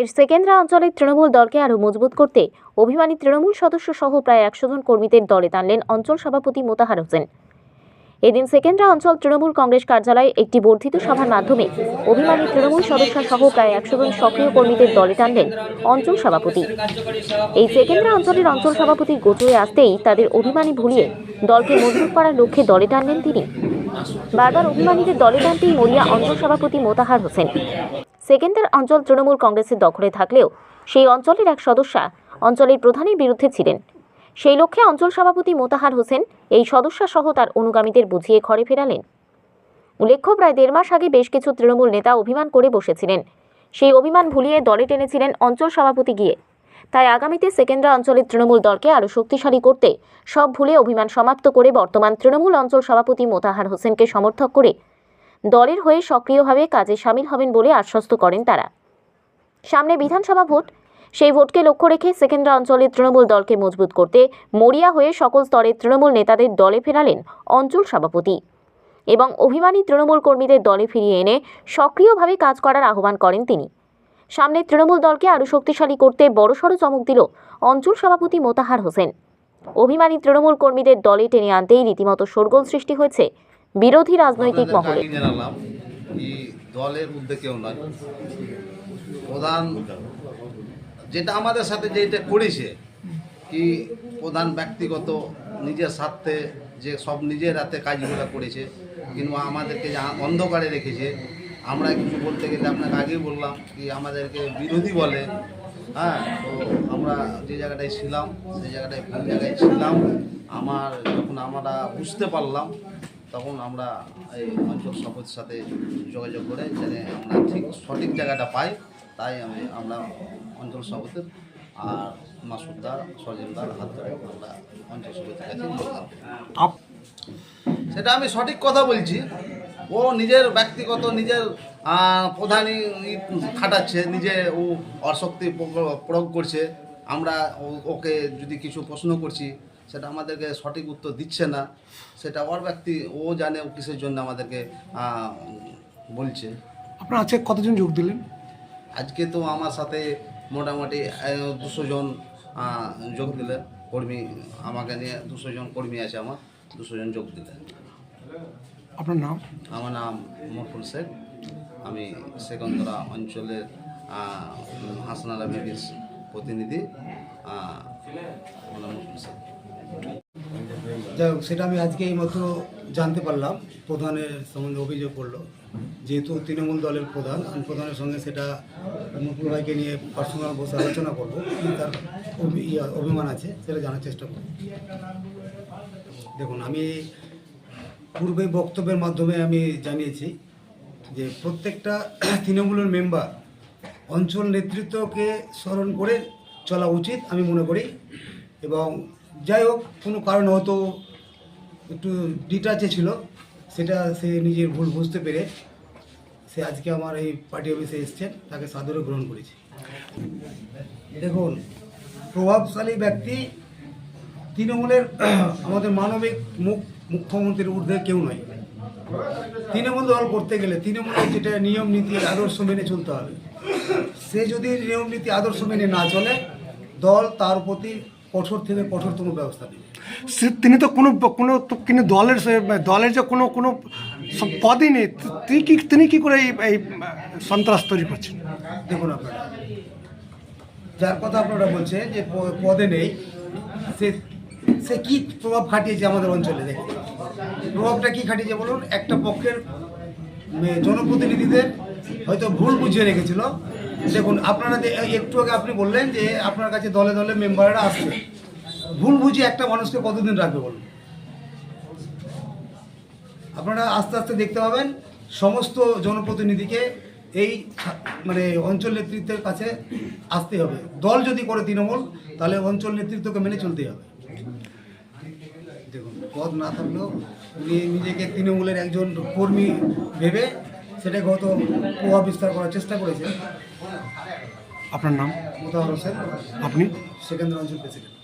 এর সেকেন্দ্রা অঞ্চলের তৃণমূল দলকে আরও মজবুত করতে অভিমানী তৃণমূল সদস্য সহ প্রায় 100 জন কর্মীদের দলে টানলেন অঞ্চল সভাপতি মোতাহার হোসেন। এদিন সেকেন্দ্রা অঞ্চল তৃণমূল কংগ্রেস কার্যালয়ে একটি বর্ধিত সভার মাধ্যমে অভিমানী তৃণমূল সদস্য সহ প্রায় 100 জন সক্রিয় কর্মীদের দলে টানলেন অঞ্চল সভাপতি। এই সেকেন্দ্রা অঞ্চলের অঞ্চল সভাপতির গোচরে আসতেই তাদের অভিমানী ভুলিয়ে দলকে মজবুত করার লক্ষ্যে দলে টানলেন তিনি। বারবার অভিমানীদের দলে টানতেই মরিয়া অঞ্চল সভাপতি মোতাহার হোসেন। সেকেন্দ্রার অঞ্চল তৃণমূল কংগ্রেসের দখলে থাকলেও সেই অঞ্চলের এক সদস্যা অঞ্চলের প্রধানের বিরুদ্ধে ছিলেন। সেই লক্ষ্যে অঞ্চল সভাপতি মোতাহার হোসেন এই সদস্যা সহ তার অনুগামীদের বুঝিয়ে ঘরে ফেরালেন। উল্লেখ্য, প্রায় 1.5 মাস আগে বেশ কিছু তৃণমূল নেতা অভিমান করে বসেছিলেন। সেই অভিমান ভুলিয়ে দলে টেনেছিলেন অঞ্চল সভাপতি গিয়ে। তাই আগামীতে সেকেন্দ্রা অঞ্চলের তৃণমূল দলকে আরও শক্তিশালী করতে সব ভুলে অভিমান সমাপ্ত করে বর্তমান তৃণমূল অঞ্চল সভাপতি মোতাহার হোসেনকে সমর্থক করে দলের হয়ে সক্রিয়ভাবে কাজে সামিল হবেন বলে আশ্বস্ত করেন তারা। সামনে বিধানসভা ভোট, সেই ভোটকে লক্ষ্য রেখে সেকেন্দ্রা অঞ্চলের তৃণমূল দলকে মজবুত করতে মরিয়া হয়ে সকল স্তরের তৃণমূল নেতাদের দলে ফেরালেন অঞ্চল সভাপতি এবং অভিমানী তৃণমূল কর্মীদের দলে ফিরিয়ে এনে সক্রিয়ভাবে কাজ করার আহ্বান করেন তিনি। সামনে তৃণমূল দলকে আরও শক্তিশালী করতে বড়সড় চমক দিল অঞ্চল সভাপতি মোতাহার হোসেন। অভিমানী তৃণমূল কর্মীদের দলে টেনে আনতেই রীতিমতো শোরগোল সৃষ্টি হয়েছে বিরোধী রাজনৈতিক মহলে। দলের উদ্যোগেও নয়, প্রধান যেটা আমাদের সাথে যেটা করেছে কি প্রধান ব্যক্তিগত নিজের স্বার্থে যে সব নিজের হাতে কাজগুলো করেছে, কিংবা আমাদেরকে যে অন্ধকারে রেখেছে। আমরা কিছু বলতে গেলে আপনাকে আগেই বললাম কি আমাদেরকে বিরোধী বলে। হ্যাঁ, তো আমরা যে জায়গাটায় ছিলাম সেই জায়গাটায় ভুল জায়গায় ছিলাম। যখন আমরা বুঝতে পারলাম তখন আমরা এই অঞ্চল সভাপতির সাথে যোগাযোগ করে যাতে আমরা ঠিক সঠিক জায়গাটা পাই, তাই আমরা অঞ্চল সভাপতির আর মাসুদদার সজেনদার হাত ধরে আমরা অঞ্চল সভাপতির কাছে বললাম। সেটা আমি সঠিক কথা বলছি। ও নিজের ব্যক্তিগত নিজের প্রধানই খাটাচ্ছে, নিজে ও অশক্তি প্রয়োগ করছে। আমরা ওকে যদি কিছু প্রশ্ন করছি সেটা আমাদেরকে সঠিক উত্তর দিচ্ছে না। সেটা ওর ব্যক্তি, ও জানে ও কিসের জন্য আমাদেরকে বলছে। আপনার আজকে কতজন যোগ দিলেন? আজকে তো আমার সাথে মোটামুটি 200 জন যোগ দিলে কর্মী, আমাকে নিয়ে 200 জন কর্মী আছে, আমার 200 জন যোগ দিলে। আপনার নাম? আমার নাম মরফুল শেখ। আমি সেকেন্দ্রা অঞ্চলের হাসনারা বিবির প্রতিনিধি। যাই হোক, সেটা আমি আজকে এইমাত্র জানতে পারলাম। প্রধানের সম্বন্ধে অভিযোগ করলো, যেহেতু তৃণমূল দলের প্রধান, আমি প্রধানের সঙ্গে সেটা মুকুল ভাইকে নিয়ে পার্সোনাল বসে আলোচনা করবো, কি তার অভিমান আছে সেটা জানার চেষ্টা করব। দেখুন, আমি পূর্বে বক্তব্যের মাধ্যমে আমি জানিয়েছি যে প্রত্যেকটা তৃণমূলের মেম্বার অঞ্চল নেতৃত্বকে স্মরণ করে চলা উচিত আমি মনে করি। এবং যাই হোক, কোনো কারণ হয়তো একটু ডিটাচে ছিল, সেটা সে নিজের ভুল বুঝতে পেরে সে আজকে আমার এই পার্টি অফিসে এসছেন, তাকে সাদরে গ্রহণ করেছি। দেখুন, প্রভাবশালী ব্যক্তি তৃণমূলের আমাদের মানবিক মুখ্যমন্ত্রীর ঊর্ধ্বে কেউ নয়। তৃণমূল দল করতে গেলে তৃণমূলের যেটা নিয়ম নীতি আদর্শ মেনে চলতে হবে। সে যদি নিয়ম নীতি আদর্শ মেনে না চলে, দল তার প্রতি কঠোর থেকে কঠোরতম ব্যবস্থা নেবে। তিনি তো কোনো দলের যে কোনো পদই নেই, তিনি কি করে এই সন্ত্রাস তৈরি করছেন? দেখুন, আপনারা যার কথা আপনারা বলছেন যে পদে নেই, সে কি প্রভাব খাটিয়েছে আমাদের অঞ্চলে? দেখুন, প্রভাবটা কি খাটিয়েছে বলুন। একটা পক্ষের জনপ্রতিনিধিদের হয়তো ভুল বুঝিয়ে রেখেছিল। দেখুন, আপনারা একটু আগে আপনি বললেন যে আপনার কাছে দলে দলে মেম্বাররা আসছে, ভুল বুঝিয়ে একটা মানুষকে কতদিন রাখবে বলুন? আপনারা আস্তে আস্তে দেখতে পাবেন সমস্ত জনপ্রতিনিধিকে এই অঞ্চল নেতৃত্বের কাছে আসতে হবে। দল যদি করে তৃণমূল, তাহলে অঞ্চল নেতৃত্বকে মেনে চলতেই হবে। দেখুন, পদ না থাকলেও উনি নিজেকে তৃণমূলের একজন কর্মী ভেবে সেটাকে হয়তো প্রভাব বিস্তার করার চেষ্টা করেছেন। আপনার নাম? মোতাহার হোসেন। আপনি? সেকেন্দ্রা অঞ্চল প্রেসিডেন্ট।